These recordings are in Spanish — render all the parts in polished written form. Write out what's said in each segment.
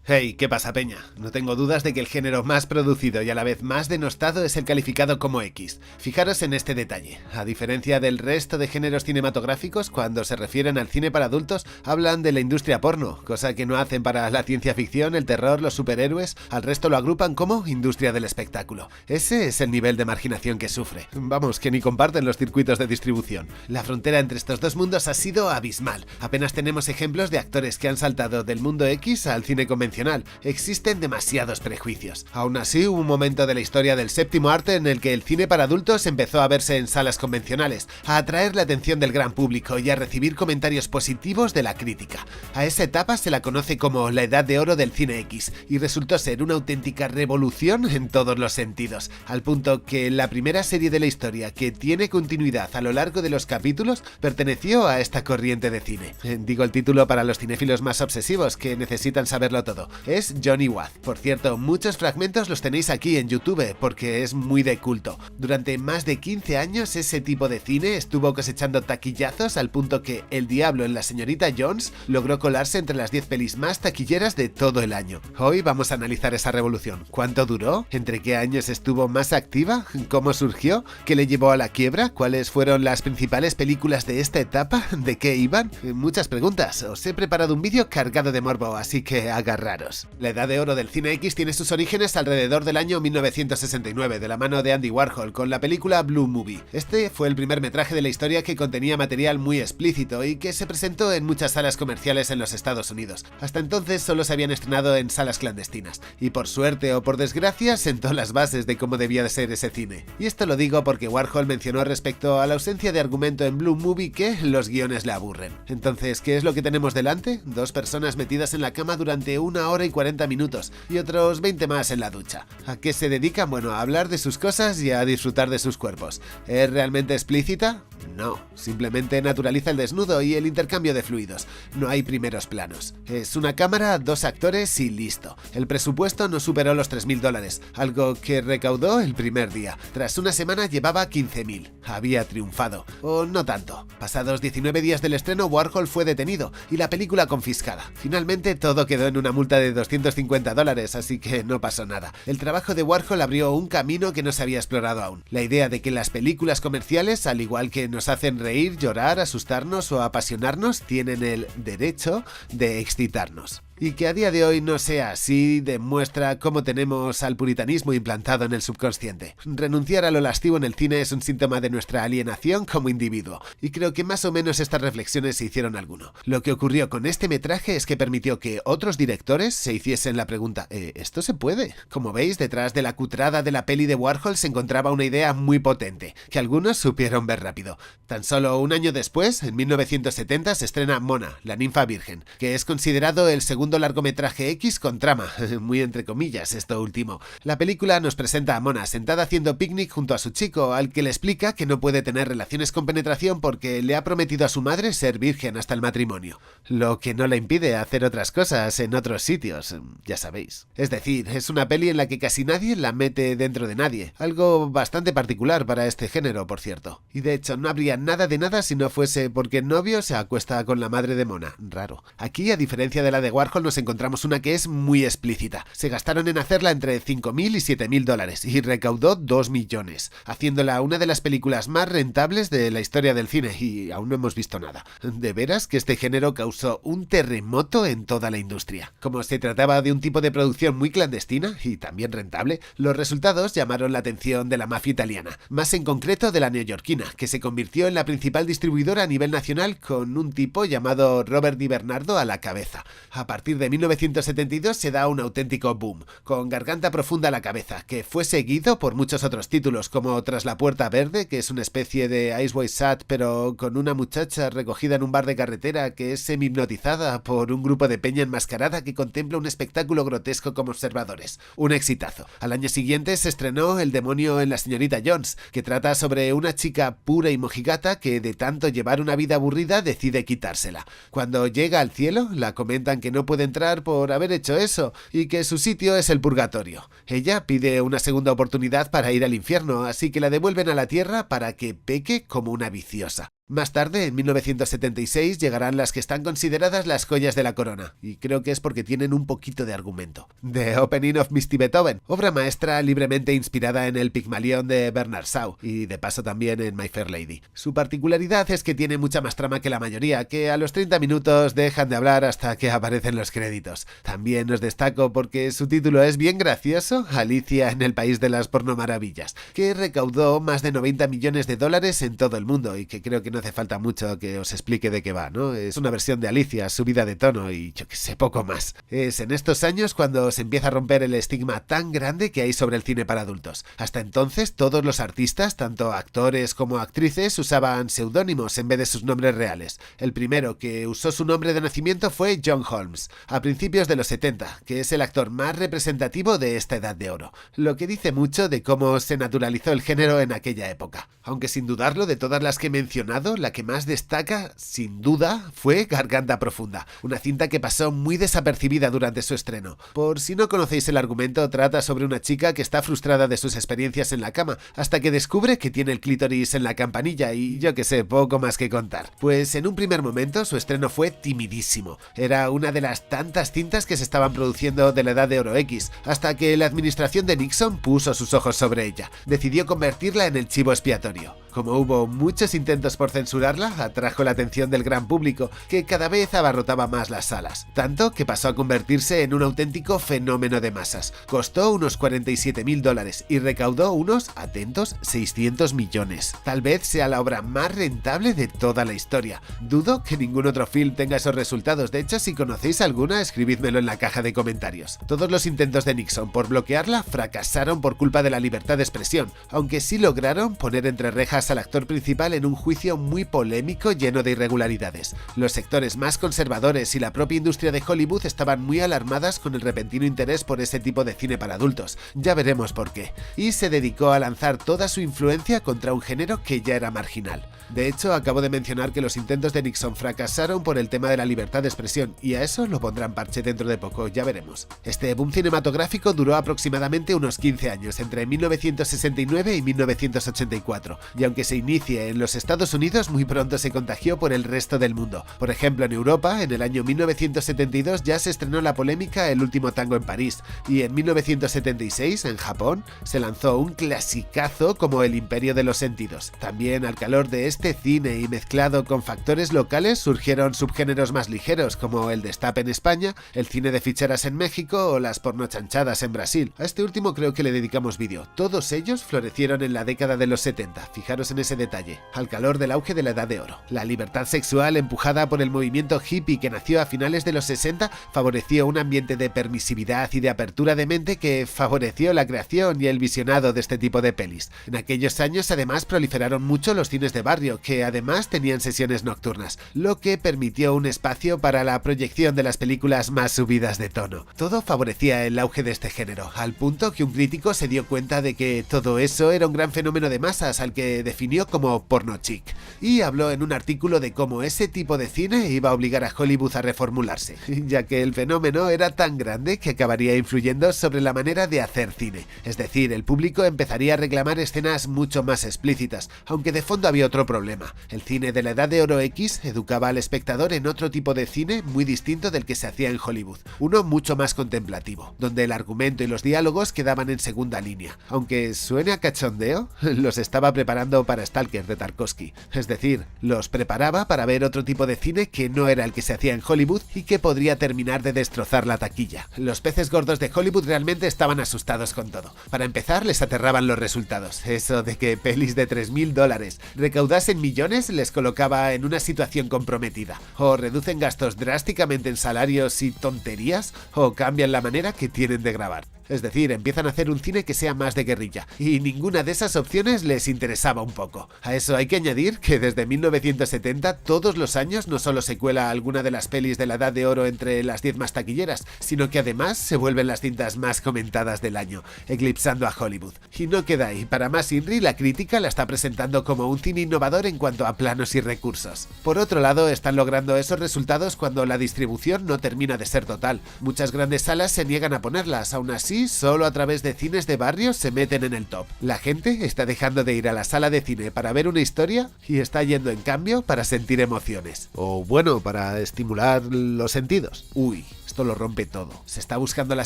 Hey, ¿qué pasa, peña? No tengo dudas de que el género más producido y a la vez más denostado es el calificado como X. Fijaros en este detalle. A diferencia del resto de géneros cinematográficos, cuando se refieren al cine para adultos, hablan de la industria porno, cosa que no hacen para la ciencia ficción, el terror, los superhéroes, al resto lo agrupan como industria del espectáculo. Ese es el nivel de marginación que sufre. Vamos, que ni comparten los circuitos de distribución. La frontera entre estos dos mundos ha sido abismal. Apenas tenemos ejemplos de actores que han saltado del mundo X al cine convencional. Existen demasiados prejuicios. Aún así, hubo un momento de la historia del séptimo arte en el que el cine para adultos empezó a verse en salas convencionales, a atraer la atención del gran público y a recibir comentarios positivos de la crítica. A esa etapa se la conoce como la edad de oro del cine X y resultó ser una auténtica revolución en todos los sentidos, al punto que la primera serie de la historia que tiene continuidad a lo largo de los capítulos perteneció a esta corriente de cine. Digo el título para los cinéfilos más obsesivos que necesitan saberlo todo. Es Johnny Watt. Por cierto, muchos fragmentos los tenéis aquí en YouTube porque es muy de culto. Durante más de 15 años ese tipo de cine estuvo cosechando taquillazos al punto que El Diablo en la Señorita Jones logró colarse entre las 10 pelis más taquilleras de todo el año. Hoy vamos a analizar esa revolución. ¿Cuánto duró? ¿Entre qué años estuvo más activa? ¿Cómo surgió? ¿Qué le llevó a la quiebra? ¿Cuáles fueron las principales películas de esta etapa? ¿De qué iban? Muchas preguntas. Os he preparado un vídeo cargado de morbo, así que agarraros. La edad de oro del cine X tiene sus orígenes alrededor del año 1969, de la mano de Andy Warhol, con la película Blue Movie. Este fue el primer metraje de la historia que contenía material muy explícito y que se presentó en muchas salas comerciales en los Estados Unidos. Hasta entonces solo se habían estrenado en salas clandestinas, y por suerte o por desgracia sentó las bases de cómo debía de ser ese cine. Y esto lo digo porque Warhol mencionó respecto a la ausencia de argumento en Blue Movie que los guiones le aburren. Entonces, ¿qué es lo que tenemos delante? Dos personas metidas en la cama durante 1 hora y 40 minutos y otros 20 más en la ducha. ¿A qué se dedican? Bueno, a hablar de sus cosas y a disfrutar de sus cuerpos. ¿Es realmente explícita? No, simplemente naturaliza el desnudo y el intercambio de fluidos. No hay primeros planos. Es una cámara, 2 actores y listo. El presupuesto no superó los $3.000, algo que recaudó el primer día. Tras una semana llevaba 15.000. Había triunfado. O no tanto. Pasados 19 días del estreno, Warhol fue detenido y la película confiscada. Finalmente todo quedó en una multa de $250, así que no pasó nada. El trabajo de Warhol abrió un camino que no se había explorado aún. La idea de que las películas comerciales, al igual que nos hacen reír, llorar, asustarnos o apasionarnos, tienen el derecho de excitarnos. Y que a día de hoy no sea así demuestra cómo tenemos al puritanismo implantado en el subconsciente. Renunciar a lo lascivo en el cine es un síntoma de nuestra alienación como individuo, y creo que más o menos estas reflexiones se hicieron alguno. Lo que ocurrió con este metraje es que permitió que otros directores se hiciesen la pregunta, ¿esto se puede? Como veis, detrás de la cutrada de la peli de Warhol se encontraba una idea muy potente, que algunos supieron ver rápido. Tan solo un año después, en 1970, se estrena Mona, la ninfa virgen, que es considerado el segundo largometraje X con trama, muy entre comillas esto último. La película nos presenta a Mona sentada haciendo picnic junto a su chico, al que le explica que no puede tener relaciones con penetración porque le ha prometido a su madre ser virgen hasta el matrimonio, lo que no le impide hacer otras cosas en otros sitios, ya sabéis. Es decir, es una peli en la que casi nadie la mete dentro de nadie, algo bastante particular para este género, por cierto. Y de hecho no habría nada de nada si no fuese porque el novio se acuesta con la madre de Mona, raro. Aquí, a diferencia de la de Warhol, nos encontramos una que es muy explícita. Se gastaron en hacerla entre $5.000 y $7.000 y recaudó 2 millones, haciéndola una de las películas más rentables de la historia del cine y aún no hemos visto nada. De veras que este género causó un terremoto en toda la industria. Como se trataba de un tipo de producción muy clandestina y también rentable, los resultados llamaron la atención de la mafia italiana, más en concreto de la neoyorquina, que se convirtió en la principal distribuidora a nivel nacional con un tipo llamado Robert Di Bernardo a la cabeza. A partir de 1972 se da un auténtico boom, con Garganta Profunda a la cabeza, que fue seguido por muchos otros títulos, como Tras la Puerta Verde, que es una especie de Ice White Sat, pero con una muchacha recogida en un bar de carretera que es semi-hipnotizada por un grupo de peña enmascarada que contempla un espectáculo grotesco como observadores. Un exitazo. Al año siguiente se estrenó El demonio en la Señorita Jones, que trata sobre una chica pura y mojigata que de tanto llevar una vida aburrida decide quitársela. Cuando llega al cielo, la comentan que no puede entrar por haber hecho eso y que su sitio es el purgatorio. Ella pide una segunda oportunidad para ir al infierno, así que la devuelven a la tierra para que peque como una viciosa. Más tarde, en 1976, llegarán las que están consideradas las joyas de la corona, y creo que es porque tienen un poquito de argumento. The Opening of Misty Beethoven, obra maestra libremente inspirada en el Pigmalión de Bernard Shaw, y de paso también en My Fair Lady. Su particularidad es que tiene mucha más trama que la mayoría, que a los 30 minutos dejan de hablar hasta que aparecen los créditos. También os destaco porque su título es bien gracioso, Alicia en el País de las Pornomaravillas, que recaudó más de 90 millones de dólares en todo el mundo, y que creo que no hace falta mucho que os explique de qué va, ¿no? Es una versión de Alicia, subida de tono y yo que sé, poco más. Es en estos años cuando se empieza a romper el estigma tan grande que hay sobre el cine para adultos. Hasta entonces todos los artistas, tanto actores como actrices, usaban seudónimos en vez de sus nombres reales. El primero que usó su nombre de nacimiento fue John Holmes, a principios de los 70, que es el actor más representativo de esta edad de oro, lo que dice mucho de cómo se naturalizó el género en aquella época. Aunque sin dudarlo, de todas las que he mencionado, la que más destaca, sin duda, fue Garganta Profunda, una cinta que pasó muy desapercibida durante su estreno. Por si no conocéis el argumento, trata sobre una chica que está frustrada de sus experiencias en la cama, hasta que descubre que tiene el clítoris en la campanilla y yo que sé, poco más que contar. Pues en un primer momento su estreno fue timidísimo. Era una de las tantas cintas que se estaban produciendo de la edad de oro X, hasta que la administración de Nixon puso sus ojos sobre ella. Decidió convertirla en el chivo expiatorio. Como hubo muchos intentos por censurarla, atrajo la atención del gran público, que cada vez abarrotaba más las salas, tanto que pasó a convertirse en un auténtico fenómeno de masas. Costó unos 47.000 dólares y recaudó unos, atentos, 600 millones. Tal vez sea la obra más rentable de toda la historia. Dudo que ningún otro film tenga esos resultados. De hecho, si conocéis alguna, escribídmelo en la caja de comentarios. Todos los intentos de Nixon por bloquearla fracasaron por culpa de la libertad de expresión, aunque sí lograron poner entre rejas al actor principal en un juicio muy polémico lleno de irregularidades. Los sectores más conservadores y la propia industria de Hollywood estaban muy alarmadas con el repentino interés por ese tipo de cine para adultos, ya veremos por qué, y se dedicó a lanzar toda su influencia contra un género que ya era marginal. De hecho, acabo de mencionar que los intentos de Nixon fracasaron por el tema de la libertad de expresión, y a eso lo pondrán parche dentro de poco, ya veremos. Este boom cinematográfico duró aproximadamente unos 15 años, entre 1969 y 1984, y aunque se inicie en los Estados Unidos, muy pronto se contagió por el resto del mundo. Por ejemplo, en Europa, en el año 1972 ya se estrenó la polémica El último tango en París, y en 1976, en Japón, se lanzó un clasicazo como El imperio de los sentidos. También al calor de este cine y mezclado con factores locales surgieron subgéneros más ligeros como el destape en España, el cine de ficheras en México o las pornochanchadas en Brasil. A este último creo que le dedicamos vídeo. Todos ellos florecieron en la década de los 70, fijaros en ese detalle, al calor del auge de la edad de oro. La libertad sexual empujada por el movimiento hippie que nació a finales de los 60 favoreció un ambiente de permisividad y de apertura de mente que favoreció la creación y el visionado de este tipo de pelis. En aquellos años además proliferaron mucho los cines de barrio, que además tenían sesiones nocturnas, lo que permitió un espacio para la proyección de las películas más subidas de tono. Todo favorecía el auge de este género, al punto que un crítico se dio cuenta de que todo eso era un gran fenómeno de masas al que definió como porno chic, y habló en un artículo de cómo ese tipo de cine iba a obligar a Hollywood a reformularse, ya que el fenómeno era tan grande que acabaría influyendo sobre la manera de hacer cine. Es decir, el público empezaría a reclamar escenas mucho más explícitas, aunque de fondo había otro problema. El cine de la edad de oro X educaba al espectador en otro tipo de cine muy distinto del que se hacía en Hollywood, uno mucho más contemplativo, donde el argumento y los diálogos quedaban en segunda línea. Aunque suene a cachondeo, los estaba preparando para Stalker de Tarkovsky, es decir, los preparaba para ver otro tipo de cine que no era el que se hacía en Hollywood y que podría terminar de destrozar la taquilla. Los peces gordos de Hollywood realmente estaban asustados con todo. Para empezar, les aterraban los resultados. Eso de que pelis de 3.000 dólares recaudasen millones les colocaba en una situación comprometida. O reducen gastos drásticamente en salarios y tonterías, o cambian la manera que tienen de grabar. Es decir, empiezan a hacer un cine que sea más de guerrilla, y ninguna de esas opciones les interesaba un poco. A eso hay que añadir que desde 1970 todos los años no solo se cuela alguna de las pelis de la edad de oro entre las 10 más taquilleras, sino que además se vuelven las cintas más comentadas del año, eclipsando a Hollywood. Y no queda ahí, para más Inri, la crítica la está presentando como un cine innovador en cuanto a planos y recursos. Por otro lado, están logrando esos resultados cuando la distribución no termina de ser total. Muchas grandes salas se niegan a ponerlas, aún así así, solo a través de cines de barrio se meten en el top. La gente está dejando de ir a la sala de cine para ver una historia y está yendo en cambio para sentir emociones. O bueno, para estimular los sentidos. Uy, esto lo rompe todo. Se está buscando la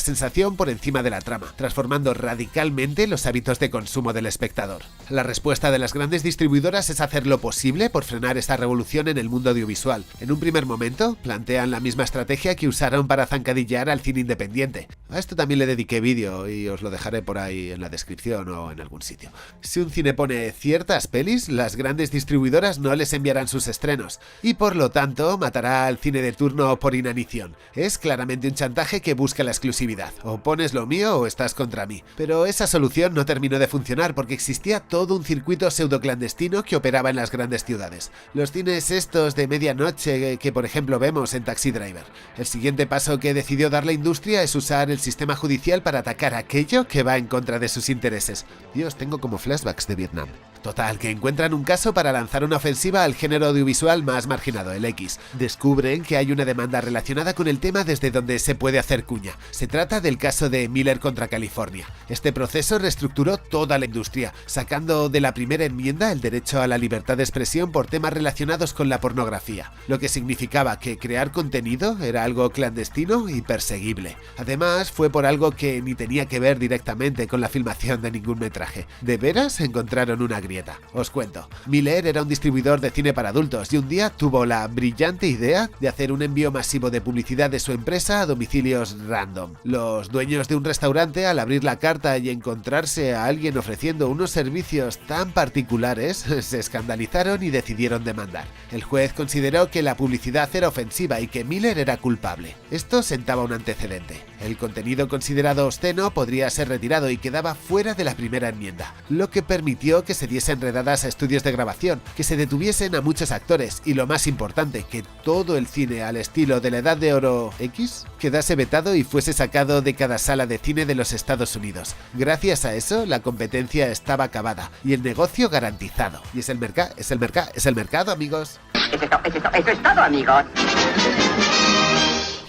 sensación por encima de la trama, transformando radicalmente los hábitos de consumo del espectador. La respuesta de las grandes distribuidoras es hacer lo posible por frenar esta revolución en el mundo audiovisual. En un primer momento, plantean la misma estrategia que usaron para zancadillar al cine independiente. A esto también le dediqué vídeo y os lo dejaré por ahí en la descripción o en algún sitio. Si un cine pone ciertas pelis, las grandes distribuidoras no les enviarán sus estrenos, y por lo tanto matará al cine de turno por inanición. Es claramente un chantaje que busca la exclusividad. O pones lo mío o estás contra mí. Pero esa solución no terminó de funcionar porque existía todo un circuito pseudo-clandestino que operaba en las grandes ciudades. Los cines estos de medianoche que por ejemplo vemos en Taxi Driver. El siguiente paso que decidió dar la industria es usar el sistema judicial para atacar aquello que va en contra de sus intereses. Dios, tengo como flashbacks de Vietnam. Total, que encuentran un caso para lanzar una ofensiva al género audiovisual más marginado, el X. Descubren que hay una demanda relacionada con el tema desde donde se puede hacer cuña. Se trata del caso de Miller contra California. Este proceso reestructuró toda la industria, sacando de la primera enmienda el derecho a la libertad de expresión por temas relacionados con la pornografía, lo que significaba que crear contenido era algo clandestino y perseguible. Además, fue por algo que ni tenía que ver directamente con la filmación de ningún metraje. ¿De veras encontraron una grieta? Os cuento. Miller era un distribuidor de cine para adultos y un día tuvo la brillante idea de hacer un envío masivo de publicidad de su empresa a domicilios random. Los dueños de un restaurante, al abrir la carta y encontrarse a alguien ofreciendo unos servicios tan particulares, se escandalizaron y decidieron demandar. El juez consideró que la publicidad era ofensiva y que Miller era culpable. Esto sentaba un antecedente. El contenido considerado obsceno podría ser retirado y quedaba fuera de la primera enmienda, lo que permitió que se diese enredadas a estudios de grabación, que se detuviesen a muchos actores y, lo más importante, que todo el cine al estilo de la Edad de Oro X quedase vetado y fuese sacado de cada sala de cine de los Estados Unidos. Gracias a eso, la competencia estaba acabada y el negocio garantizado. Y es el mercado, amigos. Eso es todo, amigos.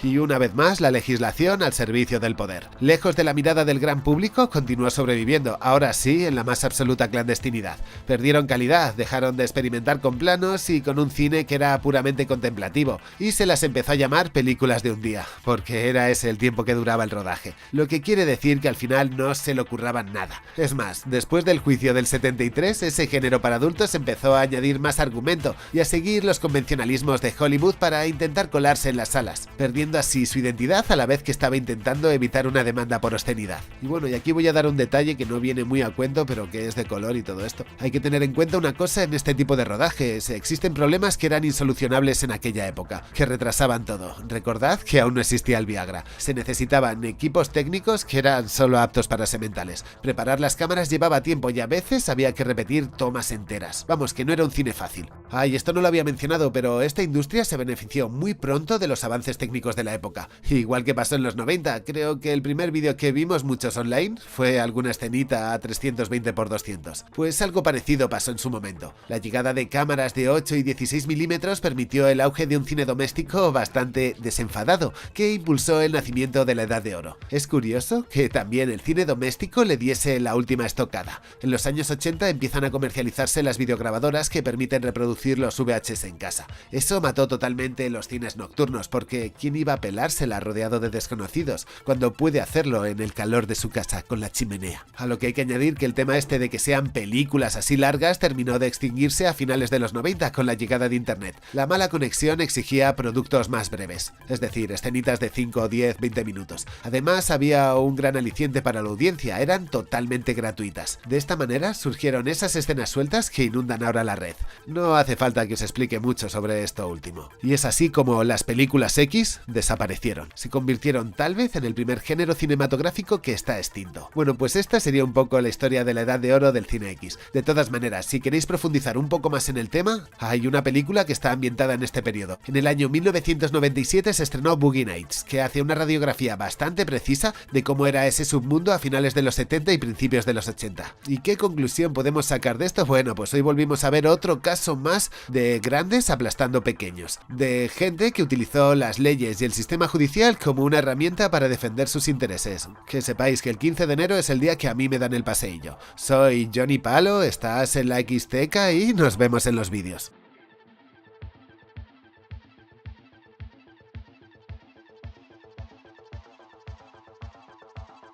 Y una vez más, la legislación al servicio del poder. Lejos de la mirada del gran público, continuó sobreviviendo, ahora sí, en la más absoluta clandestinidad. Perdieron calidad, dejaron de experimentar con planos y con un cine que era puramente contemplativo, y se las empezó a llamar películas de un día, porque era ese el tiempo que duraba el rodaje. Lo que quiere decir que al final no se le curraban nada. Es más, después del juicio del 73, ese género para adultos empezó a añadir más argumento y a seguir los convencionalismos de Hollywood para intentar colarse en las salas, perdiendo así su identidad a la vez que estaba intentando evitar una demanda por obscenidad. Y bueno, y aquí voy a dar un detalle que no viene muy a cuento, pero que es de color y todo esto. Hay que tener en cuenta una cosa en este tipo de rodajes: existen problemas que eran insolucionables en aquella época, que retrasaban todo. Recordad que aún no existía el Viagra. Se necesitaban equipos técnicos que eran solo aptos para sementales. Preparar las cámaras llevaba tiempo y a veces había que repetir tomas enteras. Vamos, que no era un cine fácil. Ay, esto no lo había mencionado, pero esta industria se benefició muy pronto de los avances técnicos de la época. Igual que pasó en los 90, creo que el primer vídeo que vimos muchos online fue alguna escenita a 320x200. Pues algo parecido pasó en su momento. La llegada de cámaras de 8 y 16 milímetros permitió el auge de un cine doméstico bastante desenfadado, que impulsó el nacimiento de la Edad de Oro. Es curioso que también el cine doméstico le diese la última estocada. En los años 80 empiezan a comercializarse las videograbadoras que permiten reproducir los VHS en casa. Eso mató totalmente los cines nocturnos, porque ¿quién iba a pelársela rodeado de desconocidos cuando puede hacerlo en el calor de su casa con la chimenea? A lo que hay que añadir que el tema este de que sean películas así largas terminó de extinguirse a finales de los 90 con la llegada de internet. La mala conexión exigía productos más breves, es decir, escenitas de 5, 10, 20 minutos. Además, había un gran aliciente para la audiencia: eran totalmente gratuitas. De esta manera surgieron esas escenas sueltas que inundan ahora la red. No hace falta que os explique mucho sobre esto último. Y es así como las películas X desaparecieron. Se convirtieron tal vez en el primer género cinematográfico que está extinto. Bueno, pues esta sería un poco la historia de la Edad de Oro del cine X. De todas maneras, si queréis profundizar un poco más en el tema, hay una película que está ambientada en este periodo. En el año 1997 se estrenó Boogie Nights, que hace una radiografía bastante precisa de cómo era ese submundo a finales de los 70 y principios de los 80. ¿Y qué conclusión podemos sacar de esto? Bueno, pues hoy volvimos a ver otro caso más de grandes aplastando pequeños, de gente que utilizó las leyes y el el sistema judicial como una herramienta para defender sus intereses. Que sepáis que el 15 de enero es el día que a mí me dan el paseillo. Soy Johnny Palo, estás en la Xteca y nos vemos en los vídeos.